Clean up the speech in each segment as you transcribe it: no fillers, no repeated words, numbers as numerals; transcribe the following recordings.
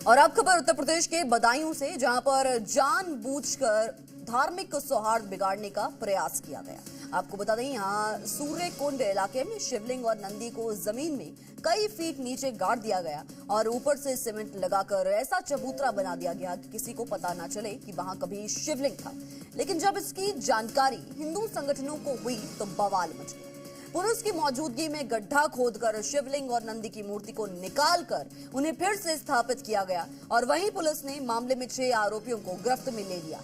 और अब खबर उत्तर प्रदेश के बदायूं से, जहां पर जानबूझकर धार्मिक सौहार्द बिगाड़ने का प्रयास किया गया। आपको बता दें, यहाँ सूर्य कुंड इलाके में शिवलिंग और नंदी को जमीन में कई फीट नीचे गाड़ दिया गया और ऊपर से सीमेंट लगाकर ऐसा चबूतरा बना दिया गया कि किसी को पता ना चले कि वहां कभी शिवलिंग था। लेकिन जब इसकी जानकारी हिंदू संगठनों को हुई तो बवाल मच गया। पुलिस की मौजूदगी में गड्ढा खोदकर शिवलिंग और नंदी की मूर्ति को निकालकर उन्हें फिर से स्थापित किया गया और वहीं पुलिस ने मामले में 6 आरोपियों को गिरफ्त में ले लिया।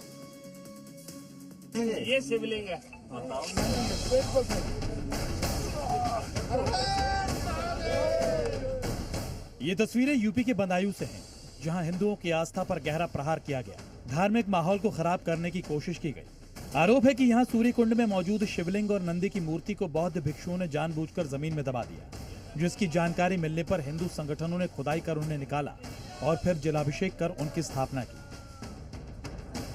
ये शिवलिंग है। ये तस्वीरें यूपी के बदायूं से हैं, जहां हिंदुओं की आस्था पर गहरा प्रहार किया गया। धार्मिक माहौल को खराब करने की कोशिश की गई। आरोप है कि यहां सूर्य कुंड में मौजूद शिवलिंग और नंदी की मूर्ति को बौद्ध भिक्षुओं ने जानबूझकर जमीन में दबा दिया, जिसकी जानकारी मिलने पर हिंदू संगठनों ने खुदाई कर उन्हें निकाला और फिर जलाभिषेक कर उनकी स्थापना की।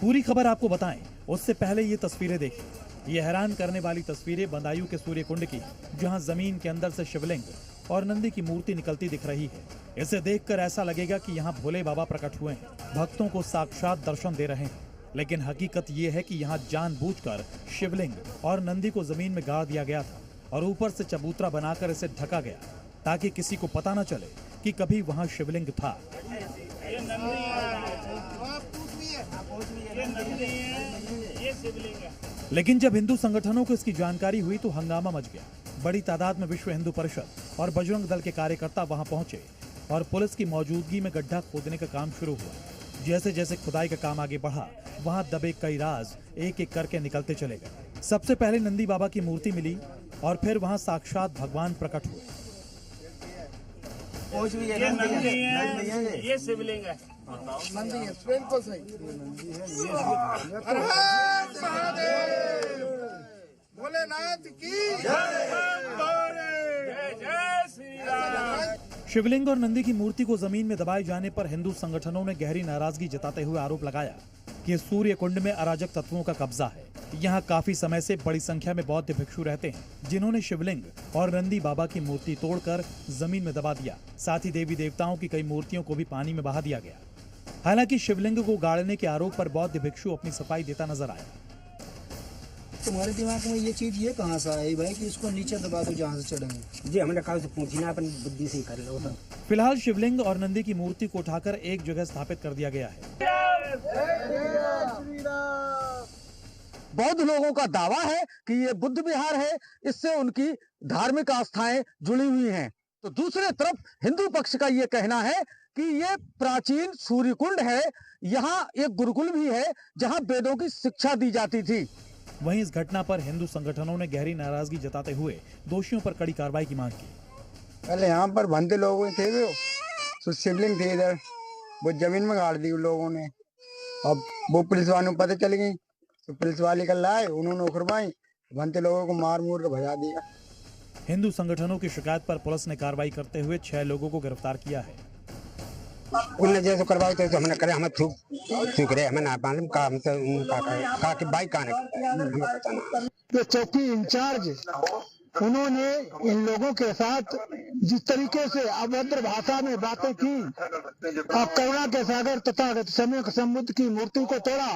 पूरी खबर आपको बताएं उससे पहले ये तस्वीरें देखिए। ये हैरान करने वाली तस्वीरें बदायूं के सूर्य कुंड की, जहां जमीन के अंदर से शिवलिंग और नंदी की मूर्ति निकलती दिख रही है। इसे देखकर ऐसा लगेगा कि यहाँ भोले बाबा प्रकट हुए हैं, भक्तों को साक्षात दर्शन दे रहे हैं। लेकिन हकीकत ये है कि यहाँ जानबूझकर शिवलिंग और नंदी को जमीन में गाड़ दिया गया था और ऊपर से चबूतरा बनाकर इसे ढका गया ताकि किसी को पता न चले कि कभी वहाँ शिवलिंग था। लेकिन जब हिंदू संगठनों को इसकी जानकारी हुई तो हंगामा मच गया। बड़ी तादाद में विश्व हिंदू परिषद और बजरंग दल के कार्यकर्ता वहां पहुंचे और पुलिस की मौजूदगी में गड्ढा खोदने का काम शुरू हुआ। जैसे जैसे खुदाई का काम आगे बढ़ा, वहां दबे कई राज एक एक करके निकलते चले गए। सबसे पहले नंदी बाबा की मूर्ति मिली और फिर वहां साक्षात भगवान प्रकट हुए। ये शिवलिंग है। नंदी है, बिल्कुल सही। भोलेनाथ की जय। जय श्री राम। शिवलिंग और नंदी की मूर्ति को जमीन में दबाए जाने पर हिंदू संगठनों ने गहरी नाराजगी जताते हुए आरोप लगाया कि सूर्य कुंड में अराजक तत्वों का कब्जा है। यहाँ काफी समय से बड़ी संख्या में बौद्ध भिक्षु रहते हैं, जिन्होंने शिवलिंग और नंदी बाबा की मूर्ति तोड़कर जमीन में दबा दिया। साथ ही देवी देवताओं की कई मूर्तियों को भी पानी में बहा दिया गया। हालांकि शिवलिंग को गाड़ने के आरोप पर बौद्ध भिक्षु अपनी सफाई देता नजर आया। तुम्हारे दिमाग में ये चीज ये कहाँ से आई भाई कि इसको नीचे दबा दो जहाँ से चढ़ेंगे? जी हमने कहा पूछी ना, अपनी बुद्धि से ही कर लो। फिलहाल शिवलिंग और नंदी की मूर्ति को उठाकर एक जगह स्थापित कर दिया गया है। बौद्ध लोगों का दावा है कि ये बुद्ध विहार है, इससे उनकी धार्मिक आस्थाएं जुड़ी हुई हैं। तो दूसरे तरफ हिंदू पक्ष का ये कहना है कि ये प्राचीन सूर्य कुंड है, यहाँ एक गुरुकुल भी है जहाँ वेदों की शिक्षा दी जाती थी। वहीं इस घटना पर हिंदू संगठनों ने गहरी नाराजगी जताते हुए दोषियों पर कड़ी कार्रवाई की मांग की। पहले यहाँ पर बंदे लोग थे, तो शिवलिंग थे इधर, वो जमीन में गाड़ दी उन लोगों ने। अब वो पुलिस वालों को पता चल गई तो पुलिस वाले कल लाए, उन्होंने उखरवाई, बंदे लोगों को मार मूर के भजा दिया। हिंदू संगठनों की शिकायत पर पुलिस ने कार्रवाई करते हुए 6 लोगों को गिरफ्तार किया है। उन्हें जैसे करवाओ तो हमने करे, हमें थूक रहे, हमें ना मालूम का हम तो उनका कि बाइक का ये चौकी इंचार्ज उन्होंने इन लोगों के साथ जिस तरीके से अभद्र भाषा में बातें की और करुणा के सागर तथा समुद्र की मूर्ति को तोड़ा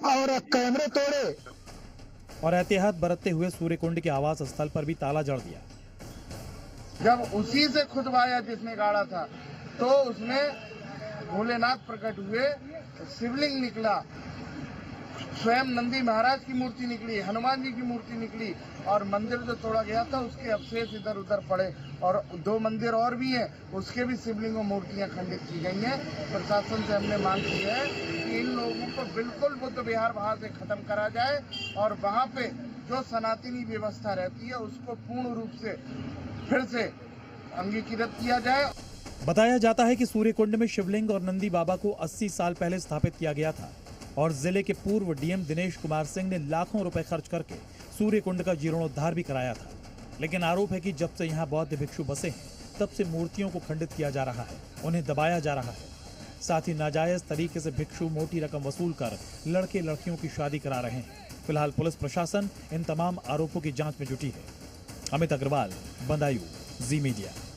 और कैमरे तोड़े और एहतियात बरतते हुए सूर्य कुंड के आवास स्थल पर भी ताला जड़ दिया। जब उसी से खुदवाया जिसने गाड़ा था तो उसमें भोलेनाथ प्रकट हुए, शिवलिंग निकला, स्वयं नंदी महाराज की मूर्ति निकली, हनुमान जी की मूर्ति निकली और मंदिर जो तोड़ा गया था उसके अवशेष इधर उधर पड़े और 2 मंदिर और भी हैं, उसके भी शिवलिंग और मूर्तियां खंडित की गई हैं। प्रशासन से हमने मांग की है कि इन लोगों को बिल्कुल बुद्ध विहार वहां से खत्म करा जाए और वहां पे जो सनातनी व्यवस्था रहती है उसको पूर्ण रूप से फिर से अंगीकृत किया जाए। बताया जाता है कि सूर्य कुंड में शिवलिंग और नंदी बाबा को 80 साल पहले स्थापित किया गया था और जिले के पूर्व डीएम दिनेश कुमार सिंह ने लाखों रुपए खर्च करके सूर्य कुंड का जीर्णोद्धार भी कराया था। लेकिन आरोप है कि जब से यहाँ बौद्ध भिक्षु बसे हैं, तब से मूर्तियों को खंडित किया जा रहा है, उन्हें दबाया जा रहा है। साथ ही नाजायज तरीके से भिक्षु मोटी रकम वसूल कर लड़के लड़कियों की शादी करा रहे हैं। फिलहाल पुलिस प्रशासन इन तमाम आरोपों की जांच में जुटी है। अमित अग्रवाल, बदायूं, जी मीडिया।